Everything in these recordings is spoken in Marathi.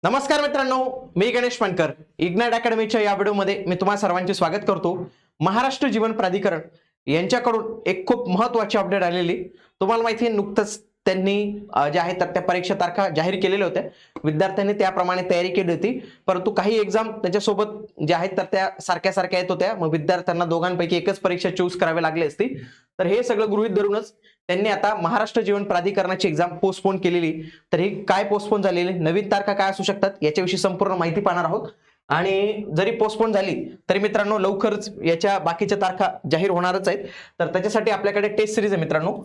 नमस्कार मित्रांनो, मी गणेश पाणकर. इग्नाइट अकॅडमीच्या या व्हिडिओमध्ये मी तुम्हा सर्वांचे स्वागत करतो. महाराष्ट्र जीवन प्राधिकरण यांच्याकडून एक खूप महत्त्वाची अपडेट आलेली. तुम्हाला माहिती आहे, नुकतंच त्यांनी जे आहे तर त्या परीक्षा तारखा जाहीर केलेल्या होत्या. विद्यार्थ्यांनी त्याप्रमाणे तयारी केली होती, परंतु काही एक्झाम त्याच्यासोबत जे आहेत तर त्या सारख्या येत होत्या. मग विद्यार्थ्यांना दोघांपैकी एकच परीक्षा चूज करावी लागली असती. तर हे सगळं गृहीत धरूनच त्यांनी आता महाराष्ट्र जीवन प्राधिकरणाची एक्झाम पोस्टपोन केलेली. तर ही काय पोस्टपोन झालेली, नवीन तारखा काय असू शकतात याच्याविषयी संपूर्ण माहिती पाहणार आहोत. आणि जरी पोस्टपोन झाली तरी मित्रांनो लवकरच याच्या बाकीच्या तारखा जाहीर होणारच आहेत. तर त्याच्यासाठी आपल्याकडे टेस्ट सिरीज आहे मित्रांनो.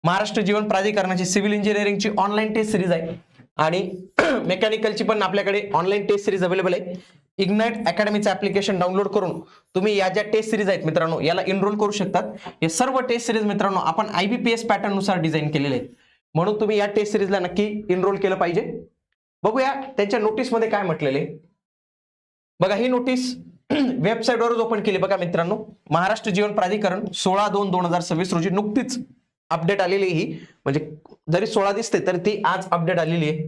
महाराष्ट्र जीवन प्राधिकरणाची सिव्हिल इंजिनिअरिंगची ऑनलाईन टेस्ट सिरीज आहे आणि मेकॅनिकलची पण आपल्याकडे ऑनलाईन टेस्ट सिरीज अवेलेबल आहे. इग्नाइट अकॅडमीचं ऍप्लिकेशन डाउनलोड करून तुम्ही या ज्या टेस्ट सिरीज आहेत मित्रांनो याला एनरोल करू शकतात. हे सर्व टेस्ट सिरीज मित्रांनो आपण IBPS पॅटर्न नुसार डिझाइन केलेले आहेत, म्हणून तुम्ही या टेस्ट सिरीजला नक्की एनरोल केलं पाहिजे. बघूया त्यांच्या नोटीसमध्ये काय म्हटलेले. बघा, ही नोटीस वेबसाईटवरच ओपन केली. बघा मित्रांनो, महाराष्ट्र जीवन प्राधिकरण 16/2/2026 रोजी नुकतीच अपडेट आलेली. ही म्हणजे जरी 16 दिसते तरी ती आज अपडेट आलेली आहे.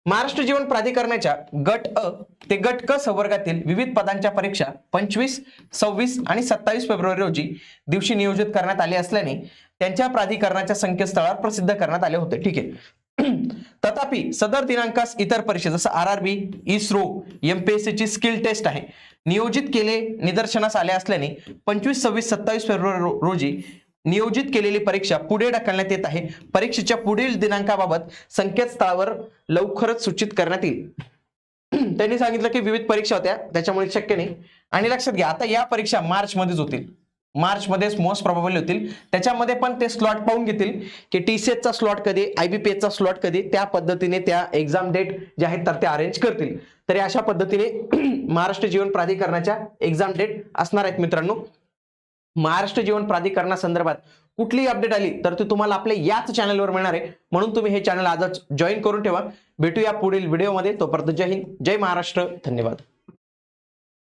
महाराष्ट्र जीवन प्राधिकरणाच्या गट अ ते गट क संवर्गातील विविध पदांच्या परीक्षा 25, 26 आणि 27 फेब्रुवारी रोजी दिवशी नियोजित करण्यात आले असल्याने त्यांच्या प्राधिकरणाच्या संकेतस्थळावर प्रसिद्ध करण्यात आले होते. ठीक आहे. तथापि सदर दिनांकास इतर परीक्षा जसं RRB, इस्रो, MPSC ची स्किल टेस्ट आहे नियोजित केले निदर्शनास आले असल्याने 25, 26, 27 फेब्रुवारी रोजी नियोजित केलेली परीक्षा पुढे ढकलण्यात येत आहे. परीक्षेच्या पुढील दिनांकाबाबत संकेतस्थळावर लवकरच सूचित करण्यात येईल. त्यांनी सांगितलं की विविध परीक्षा होत्या त्याच्यामुळे शक्य नाही. आणि लक्षात घ्या, आता या परीक्षा मार्च मध्येच होतील. मार्च मध्येच मोस्ट प्रोबेबल होतील. त्याच्यामध्ये पण ते स्लॉट पाहून घेतील की TCS चा स्लॉट कधी, IBPS चा स्लॉट कधी, त्या पद्धतीने त्या एक्झाम डेट जे आहेत तर ते अरेंज करतील. तरी अशा पद्धतीने महाराष्ट्र जीवन प्राधिकरणाच्या एक्झाम डेट असणार आहेत मित्रांनो. महाराष्ट्र जीवन प्राधिकरणासंदर्भात कुठलीही अपडेट आली तर ती तुम्हाला आपल्या याच चॅनलवर मिळणार आहे, म्हणून तुम्ही हे चॅनल आजच जॉईन करून ठेवा. भेटूया पुढील व्हिडिओमध्ये. तोपर्यंत जय हिंद, जय महाराष्ट्र, धन्यवाद.